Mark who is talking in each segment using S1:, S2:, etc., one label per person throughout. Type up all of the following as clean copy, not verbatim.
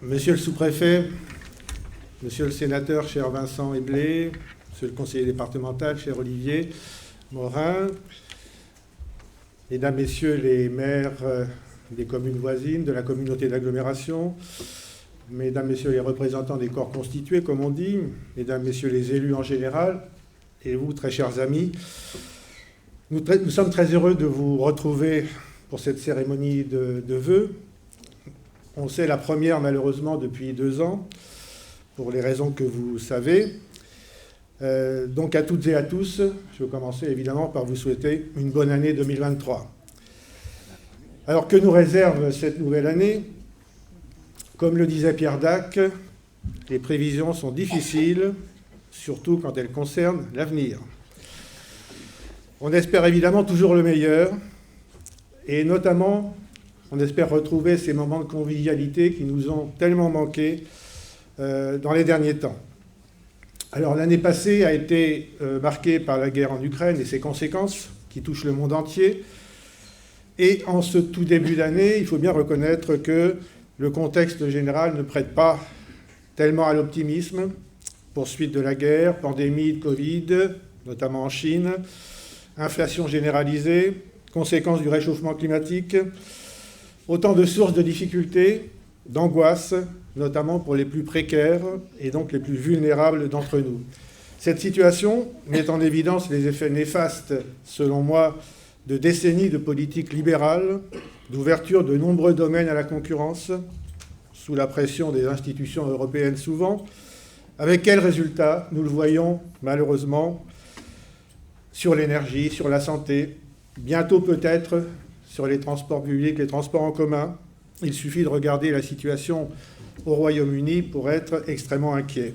S1: Monsieur le sous-préfet, monsieur le sénateur, cher Vincent Eblé, monsieur le conseiller départemental, cher Olivier Morin, mesdames, messieurs les maires des communes voisines, de la communauté d'agglomération, mesdames, messieurs les représentants des corps constitués, comme on dit, mesdames, messieurs les élus en général, et vous, très chers amis, nous sommes très heureux de vous retrouver pour cette cérémonie de vœux. On sait la première, malheureusement, depuis 2 ans, pour les raisons que vous savez. Donc à toutes et à tous, je veux commencer évidemment par vous souhaiter une bonne année 2023. Alors que nous réserve cette nouvelle année? Comme le disait Pierre Dac, les prévisions sont difficiles, surtout quand elles concernent l'avenir. On espère évidemment toujours le meilleur, et notamment, on espère retrouver ces moments de convivialité qui nous ont tellement manqué dans les derniers temps. Alors l'année passée a été marquée par la guerre en Ukraine et ses conséquences qui touchent le monde entier. Et en ce tout début d'année, il faut bien reconnaître que le contexte général ne prête pas tellement à l'optimisme. Poursuite de la guerre, pandémie de Covid, notamment en Chine, inflation généralisée, conséquences du réchauffement climatique, autant de sources de difficultés, d'angoisse, notamment pour les plus précaires et donc les plus vulnérables d'entre nous. Cette situation met en évidence les effets néfastes, selon moi, de décennies de politique libérale, d'ouverture de nombreux domaines à la concurrence, sous la pression des institutions européennes souvent. Avec quel résultat? Nous le voyons malheureusement sur l'énergie, sur la santé, bientôt peut-être sur les transports publics, les transports en commun. Il suffit de regarder la situation au Royaume-Uni pour être extrêmement inquiet.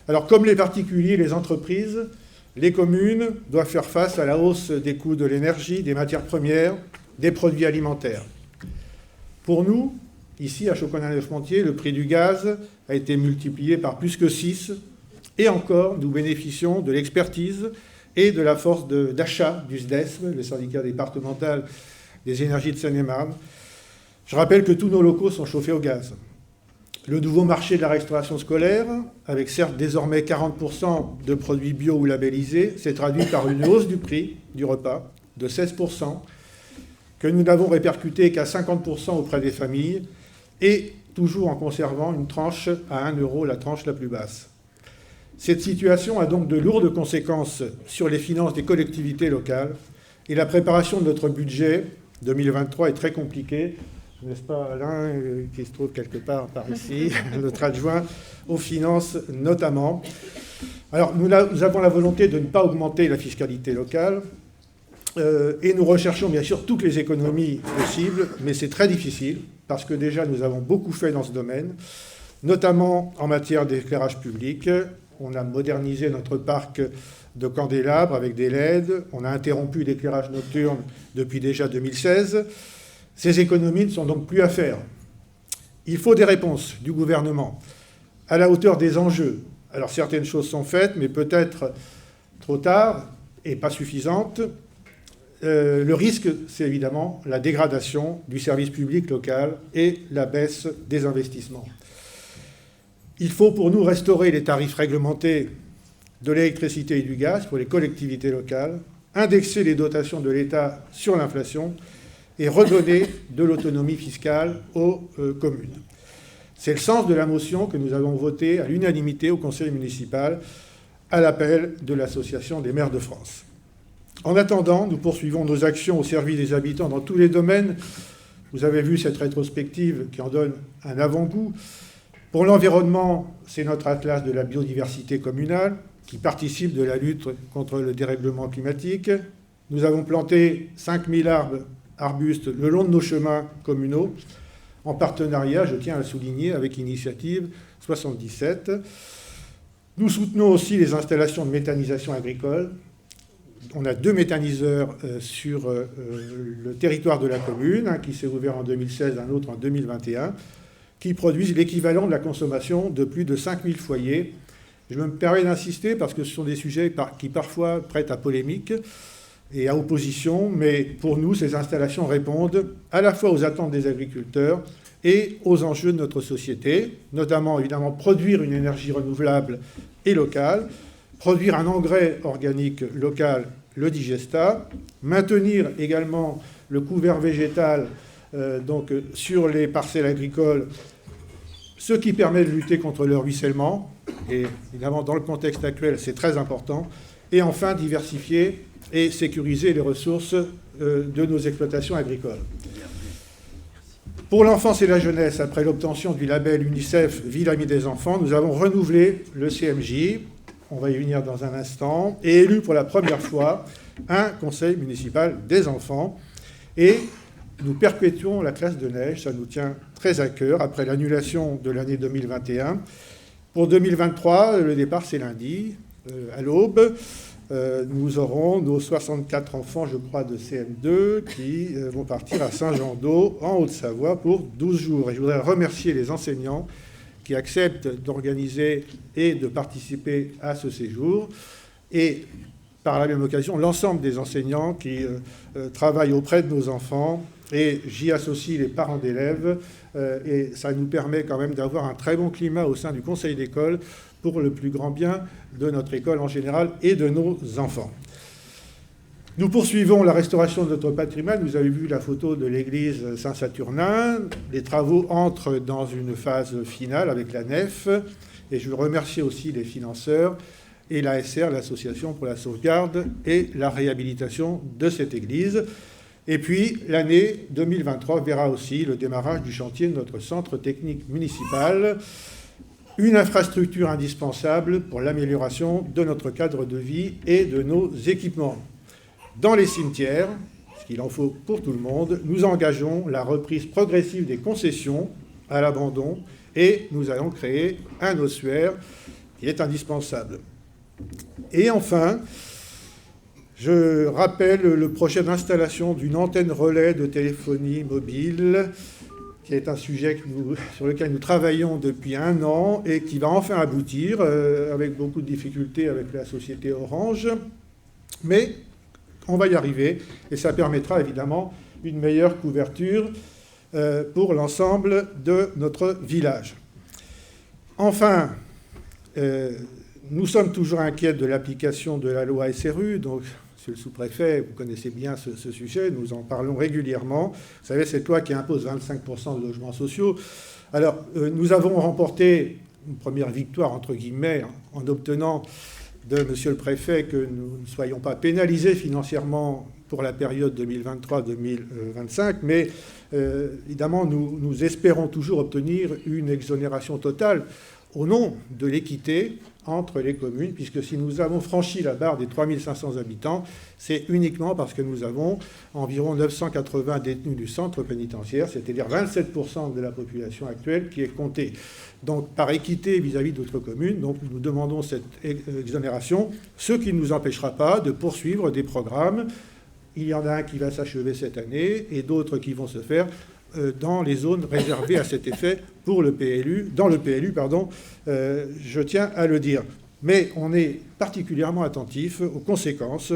S1: Alors, comme les particuliers, les entreprises, les communes doivent faire face à la hausse des coûts de l'énergie, des matières premières, des produits alimentaires. Pour nous, ici à Chauconin-Neufmontier, le prix du gaz a été multiplié par plus que 6, et encore, nous bénéficions de l'expertise et de la force d'achat du SDESM, le syndicat départemental des énergies de Seine-et-Marne. Je rappelle que tous nos locaux sont chauffés au gaz. Le nouveau marché de la restauration scolaire, avec certes désormais 40% de produits bio ou labellisés, s'est traduit par une hausse du prix du repas de 16%, que nous n'avons répercuté qu'à 50% auprès des familles, et toujours en conservant une tranche à 1 €, la tranche la plus basse. Cette situation a donc de lourdes conséquences sur les finances des collectivités locales, et la préparation de notre budget 2023 est très compliquée. N'est-ce pas, Alain, qui se trouve quelque part par ici, notre adjoint aux finances notamment. Alors, nous avons la volonté de ne pas augmenter la fiscalité locale et nous recherchons bien sûr toutes les économies possibles, mais c'est très difficile parce que déjà nous avons beaucoup fait dans ce domaine, notamment en matière d'éclairage public. On a modernisé notre parc de candélabres avec des LED, on a interrompu l'éclairage nocturne depuis déjà 2016. Ces économies ne sont donc plus à faire. Il faut des réponses du gouvernement à la hauteur des enjeux. Alors certaines choses sont faites, mais peut-être trop tard et pas suffisantes. Le risque, c'est évidemment la dégradation du service public local et la baisse des investissements. Il faut pour nous restaurer les tarifs réglementés de l'électricité et du gaz pour les collectivités locales, indexer les dotations de l'État sur l'inflation et redonner de l'autonomie fiscale aux communes. C'est le sens de la motion que nous avons votée à l'unanimité au Conseil municipal à l'appel de l'Association des maires de France. En attendant, nous poursuivons nos actions au service des habitants dans tous les domaines. Vous avez vu cette rétrospective qui en donne un avant-goût. Pour l'environnement, c'est notre atlas de la biodiversité communale qui participe de la lutte contre le dérèglement climatique. Nous avons planté 5000 arbustes le long de nos chemins communaux, en partenariat, je tiens à le souligner, avec Initiative 77. Nous soutenons aussi les installations de méthanisation agricole. On a 2 méthaniseurs sur le territoire de la commune, un qui s'est ouvert en 2016, un autre en 2021, qui produisent l'équivalent de la consommation de plus de 5000 foyers Je me permets d'insister parce que ce sont des sujets qui parfois prêtent à polémique et à opposition, mais pour nous, ces installations répondent à la fois aux attentes des agriculteurs et aux enjeux de notre société, notamment évidemment produire une énergie renouvelable et locale, produire un engrais organique local, le digestat, maintenir également le couvert végétal donc, sur les parcelles agricoles, ce qui permet de lutter contre le ruissellement, et évidemment dans le contexte actuel c'est très important, et enfin diversifier et sécuriser les ressources de nos exploitations agricoles. Pour l'enfance et la jeunesse, après l'obtention du label UNICEF Ville Amie des enfants, nous avons renouvelé le CMJ, on va y venir dans un instant, et élu pour la première fois un conseil municipal des enfants. Et nous perpétuons la classe de neige, ça nous tient très à cœur, après l'annulation de l'année 2021. Pour 2023, le départ c'est lundi, à l'aube. Nous aurons nos 64 enfants, je crois, de CM2 qui vont partir à Saint-Jean-d'Eau, en Haute-Savoie, pour 12 jours. Et je voudrais remercier les enseignants qui acceptent d'organiser et de participer à ce séjour. Et par la même occasion, l'ensemble des enseignants qui travaillent auprès de nos enfants. Et j'y associe les parents d'élèves. Et ça nous permet quand même d'avoir un très bon climat au sein du conseil d'école pour le plus grand bien de notre école en général et de nos enfants. Nous poursuivons la restauration de notre patrimoine. Vous avez vu la photo de l'église Saint-Saturnin. Les travaux entrent dans une phase finale avec la nef. Et je veux remercier aussi les financeurs et l'ASR, l'Association pour la sauvegarde et la réhabilitation de cette église. Et puis, l'année 2023 verra aussi le démarrage du chantier de notre centre technique municipal, une infrastructure indispensable pour l'amélioration de notre cadre de vie et de nos équipements. Dans les cimetières, ce qu'il en faut pour tout le monde, nous engageons la reprise progressive des concessions à l'abandon et nous allons créer un ossuaire qui est indispensable. Et enfin, je rappelle le projet d'installation d'une antenne relais de téléphonie mobile, qui est un sujet sur lequel nous travaillons depuis 1 an et qui va enfin aboutir, avec beaucoup de difficultés avec la société Orange. Mais on va y arriver et ça permettra évidemment une meilleure couverture pour l'ensemble de notre village. Enfin, nous sommes toujours inquiets de l'application de la loi SRU, donc Monsieur le sous-préfet, vous connaissez bien ce sujet, nous en parlons régulièrement. Vous savez, cette loi qui impose 25% de logements sociaux. Alors, nous avons remporté une première victoire, entre guillemets, en obtenant de Monsieur le préfet que nous ne soyons pas pénalisés financièrement pour la période 2023-2025, mais évidemment, nous espérons toujours obtenir une exonération totale au nom de l'équité entre les communes, puisque si nous avons franchi la barre des 3500 habitants, c'est uniquement parce que nous avons environ 980 détenus du centre pénitentiaire, c'est-à-dire 27% de la population actuelle qui est comptée. Donc par équité vis-à-vis d'autres communes, donc nous demandons cette exonération, ce qui ne nous empêchera pas de poursuivre des programmes. Il y en a un qui va s'achever cette année et d'autres qui vont se faire dans les zones réservées à cet effet pour le PLU, dans le PLU, je tiens à le dire. Mais on est particulièrement attentif aux conséquences,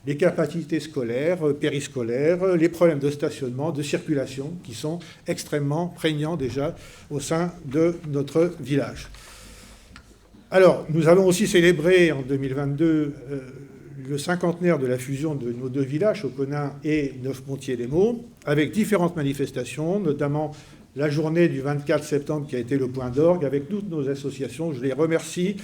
S1: les capacités scolaires, périscolaires, les problèmes de stationnement, de circulation, qui sont extrêmement prégnants déjà au sein de notre village. Alors, nous avons aussi célébré en 2022 le cinquantenaire de la fusion de nos 2 villages, Auconin et Neufmontier-les-Maux, avec différentes manifestations, notamment la journée du 24 septembre qui a été le point d'orgue, avec toutes nos associations, je les remercie.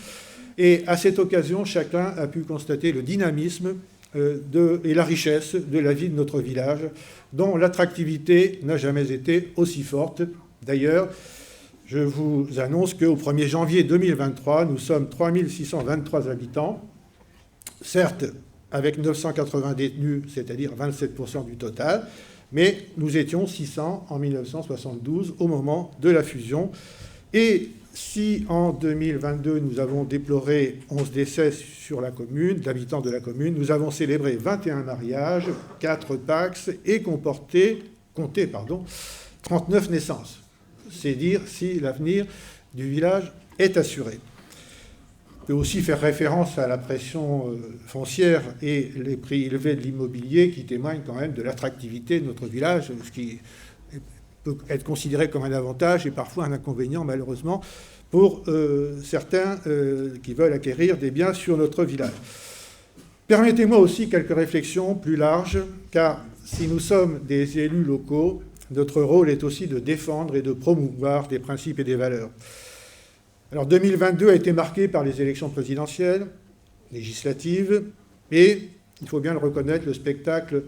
S1: Et à cette occasion, chacun a pu constater le dynamisme et la richesse de la vie de notre village, dont l'attractivité n'a jamais été aussi forte. D'ailleurs, je vous annonce qu'au 1er janvier 2023, nous sommes 3623 habitants, certes avec 980 détenus, c'est-à-dire 27% du total, mais nous étions 600 en 1972 au moment de la fusion. Et si en 2022 nous avons déploré 11 décès sur la commune, d'habitants de la commune, nous avons célébré 21 mariages, 4 Pacs et compté 39 naissances. C'est dire si l'avenir du village est assuré. peut aussi faire référence à la pression foncière et les prix élevés de l'immobilier qui témoignent quand même de l'attractivité de notre village, ce qui peut être considéré comme un avantage et parfois un inconvénient, malheureusement, pour certains qui veulent acquérir des biens sur notre village. Permettez-moi aussi quelques réflexions plus larges, car si nous sommes des élus locaux, notre rôle est aussi de défendre et de promouvoir des principes et des valeurs. Alors 2022 a été marqué par les élections présidentielles, législatives, et, il faut bien le reconnaître, le spectacle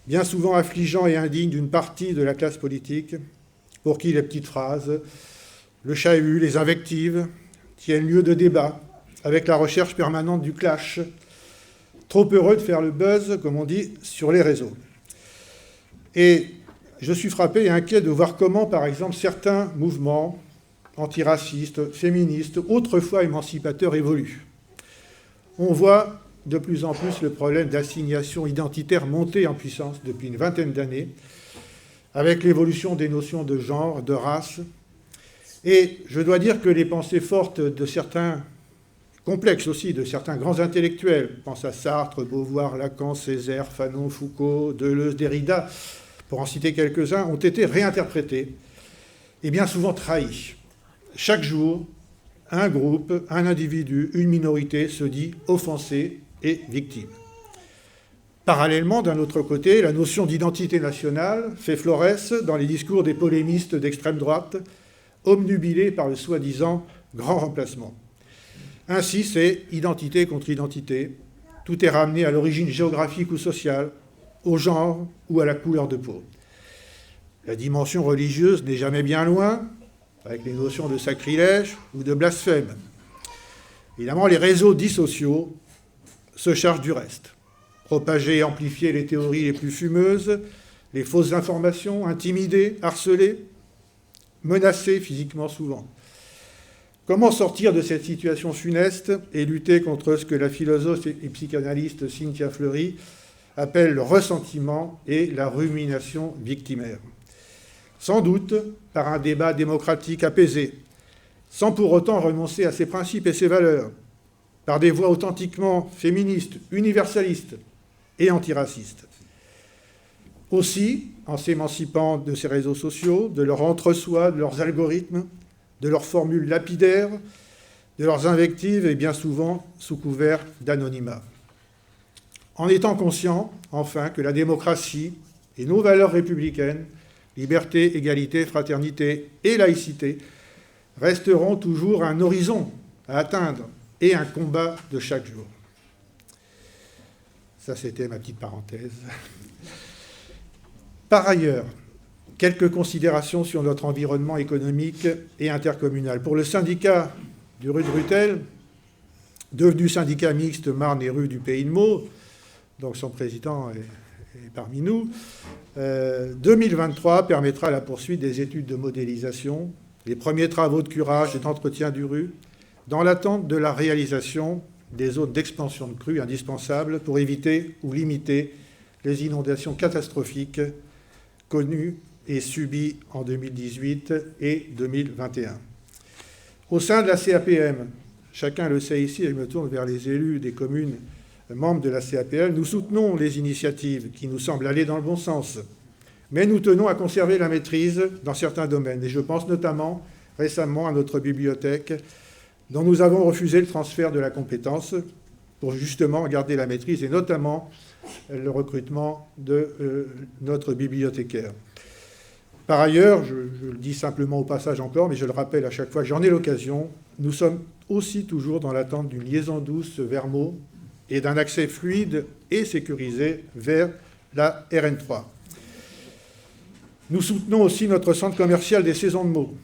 S1: bien souvent affligeant et indigne d'une partie de la classe politique, pour qui les petites phrases, le chahut, les invectives tiennent lieu de débat, avec la recherche permanente du clash, trop heureux de faire le buzz, comme on dit, sur les réseaux. Et je suis frappé et inquiet de voir comment, par exemple, certains mouvements antiracistes, féministes, autrefois émancipateurs, évoluent. On voit de plus en plus le problème d'assignation identitaire monter en puissance depuis une vingtaine d'années, avec l'évolution des notions de genre, de race. Et je dois dire que les pensées fortes de certains, complexes aussi, de certains grands intellectuels, je pense à Sartre, Beauvoir, Lacan, Césaire, Fanon, Foucault, Deleuze, Derrida, pour en citer quelques-uns, ont été réinterprétés et bien souvent trahis. Chaque jour, un groupe, un individu, une minorité se dit offensé et victime. Parallèlement, d'un autre côté, la notion d'identité nationale fait florès dans les discours des polémistes d'extrême droite, obnubilés par le soi-disant grand remplacement. Ainsi, c'est identité contre identité. Tout est ramené à l'origine géographique ou sociale, au genre ou à la couleur de peau. La dimension religieuse n'est jamais bien loin, avec les notions de sacrilège ou de blasphème. Évidemment, les réseaux dits sociaux se chargent du reste. Propager et amplifier les théories les plus fumeuses, les fausses informations, intimider, harceler, menacer physiquement souvent. Comment sortir de cette situation funeste et lutter contre ce que la philosophe et psychanalyste Cynthia Fleury appelle le ressentiment et la rumination victimaire? Sans doute par un débat démocratique apaisé, sans pour autant renoncer à ses principes et ses valeurs, par des voix authentiquement féministes, universalistes et antiracistes. Aussi, en s'émancipant de ces réseaux sociaux, de leur entre-soi, de leurs algorithmes, de leurs formules lapidaires, de leurs invectives et bien souvent sous couvert d'anonymat. En étant conscient, enfin, que la démocratie et nos valeurs républicaines, liberté, égalité, fraternité et laïcité, resteront toujours un horizon à atteindre et un combat de chaque jour. Ça, c'était ma petite parenthèse. Par ailleurs, quelques considérations sur notre environnement économique et intercommunal. Pour le syndicat du Rue de Rutelle, devenu syndicat mixte Marne et Rue du Pays de Meaux, donc son président est parmi nous, 2023 permettra la poursuite des études de modélisation, les premiers travaux de curage et d'entretien du rue, dans l'attente de la réalisation des zones d'expansion de crues indispensables pour éviter ou limiter les inondations catastrophiques connues et subies en 2018 et 2021. Au sein de la CAPM, chacun le sait ici, et je me tourne vers les élus des communes membres de la CAPM, nous soutenons les initiatives qui nous semblent aller dans le bon sens, mais nous tenons à conserver la maîtrise dans certains domaines. Et je pense notamment récemment à notre bibliothèque, dont nous avons refusé le transfert de la compétence pour justement garder la maîtrise, et notamment le recrutement de notre bibliothécaire. Par ailleurs, je le dis simplement au passage encore, mais je le rappelle à chaque fois que j'en ai l'occasion, nous sommes aussi toujours dans l'attente d'une liaison douce vers Meaux et d'un accès fluide et sécurisé vers la RN3. Nous soutenons aussi notre centre commercial des Saisons de Meaux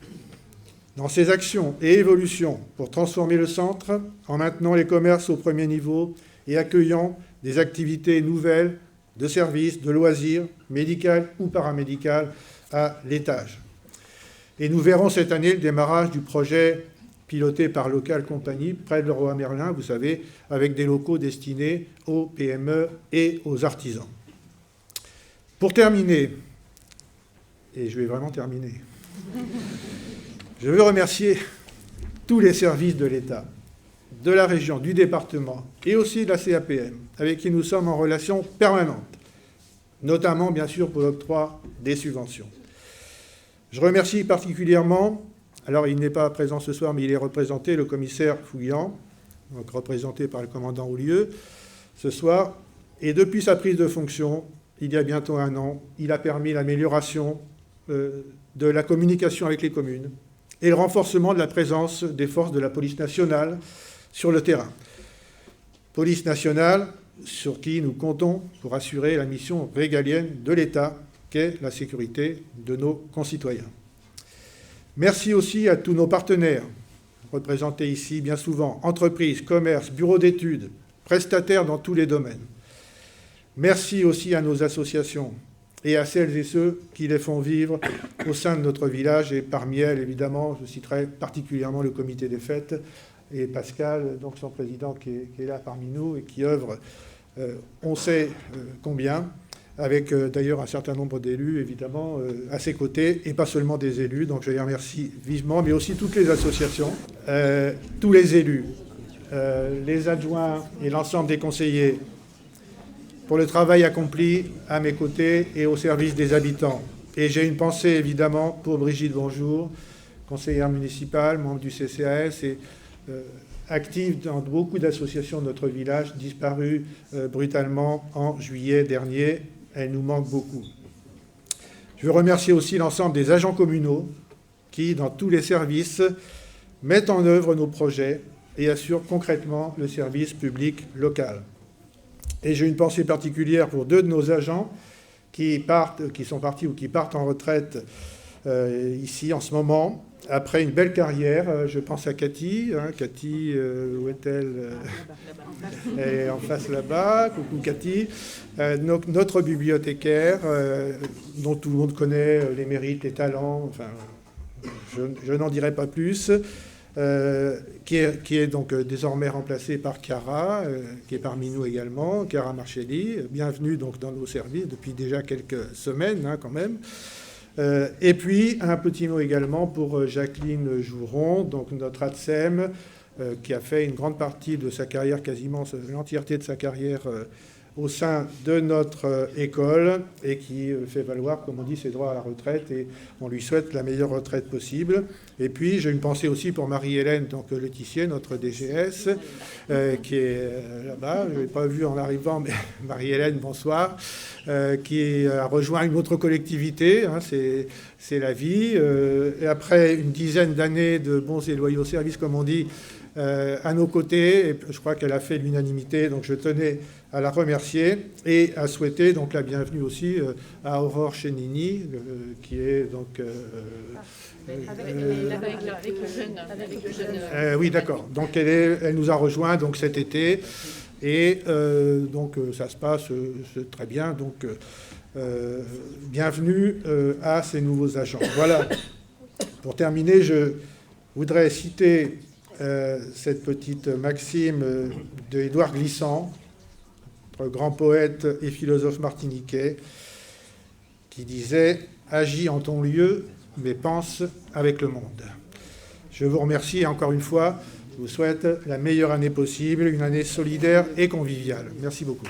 S1: dans ses actions et évolutions pour transformer le centre en maintenant les commerces au premier niveau et accueillant des activités nouvelles de services, de loisirs, médicales ou paramédicales à l'étage. Et nous verrons cette année le démarrage du projet piloté par Local Compagnie, près de Leroy Merlin, vous savez, avec des locaux destinés aux PME et aux artisans. Pour terminer, et je vais vraiment terminer, je veux remercier tous les services de l'État, de la région, du département et aussi de la CAPM, avec qui nous sommes en relation permanente, notamment, bien sûr, pour l'octroi des subventions. Je remercie particulièrement, alors il n'est pas présent ce soir, mais il est représenté, le commissaire Fouillant, donc représenté par le commandant Houlieu, ce soir. Et depuis sa prise de fonction, il y a bientôt 1 an, il a permis l'amélioration de la communication avec les communes et le renforcement de la présence des forces de la police nationale sur le terrain. Police nationale sur qui nous comptons pour assurer la mission régalienne de l'État, qu'est la sécurité de nos concitoyens. Merci aussi à tous nos partenaires, représentés ici bien souvent, entreprises, commerces, bureaux d'études, prestataires dans tous les domaines. Merci aussi à nos associations et à celles et ceux qui les font vivre au sein de notre village. Et parmi elles, évidemment, je citerai particulièrement le comité des fêtes et Pascal, donc son président qui est là parmi nous et qui œuvre, on sait combien, avec d'ailleurs un certain nombre d'élus, évidemment, à ses côtés, et pas seulement des élus. Donc je les remercie vivement, mais aussi toutes les associations, tous les élus, les adjoints et l'ensemble des conseillers, pour le travail accompli à mes côtés et au service des habitants. Et j'ai une pensée, évidemment, pour Brigitte Bonjour, conseillère municipale, membre du CCAS et active dans beaucoup d'associations de notre village, disparue brutalement en juillet dernier. Elle nous manque beaucoup. Je veux remercier aussi l'ensemble des agents communaux qui, dans tous les services, mettent en œuvre nos projets et assurent concrètement le service public local. Et j'ai une pensée particulière pour 2 de nos agents qui sont partis ou qui partent en retraite ici en ce moment, après une belle carrière. Je pense à Cathy. Cathy, où est-elle? Elle est en face là-bas. Coucou Cathy. Notre bibliothécaire, dont tout le monde connaît les mérites, les talents, enfin, je n'en dirai pas plus. Qui est donc désormais remplacée par Chiara, qui est parmi nous également, Chiara Marchelli, bienvenue donc dans nos services depuis déjà quelques semaines quand même. Et puis un petit mot également pour Jacqueline Jouron, donc notre ATSEM, qui a fait une grande partie de sa carrière, quasiment l'entièreté de sa carrière au sein de notre école et qui fait valoir, comme on dit, ses droits à la retraite, et on lui souhaite la meilleure retraite possible. Et puis j'ai une pensée aussi pour Marie-Hélène, donc Letizier, notre DGS, qui est là-bas, je ne l'ai pas vu en arrivant, mais Marie-Hélène, bonsoir, qui a rejoint une autre collectivité, c'est la vie. Et après une dizaine d'années de bons et loyaux services, comme on dit, à nos côtés, et je crois qu'elle a fait l'unanimité, donc je tenais à la remercier et à souhaiter donc la bienvenue aussi à Aurore Chenini, qui est donc... avec le jeune. Oui, d'accord. Donc elle nous a rejoints donc, cet été, et donc ça se passe très bien. Donc bienvenue à ces nouveaux agents. Voilà. Pour terminer, je voudrais citer cette petite maxime de Édouard Glissant, notre grand poète et philosophe martiniquais, qui disait « Agis en ton lieu, mais pense avec le monde ». Je vous remercie et encore une fois, je vous souhaite la meilleure année possible, une année solidaire et conviviale. Merci beaucoup.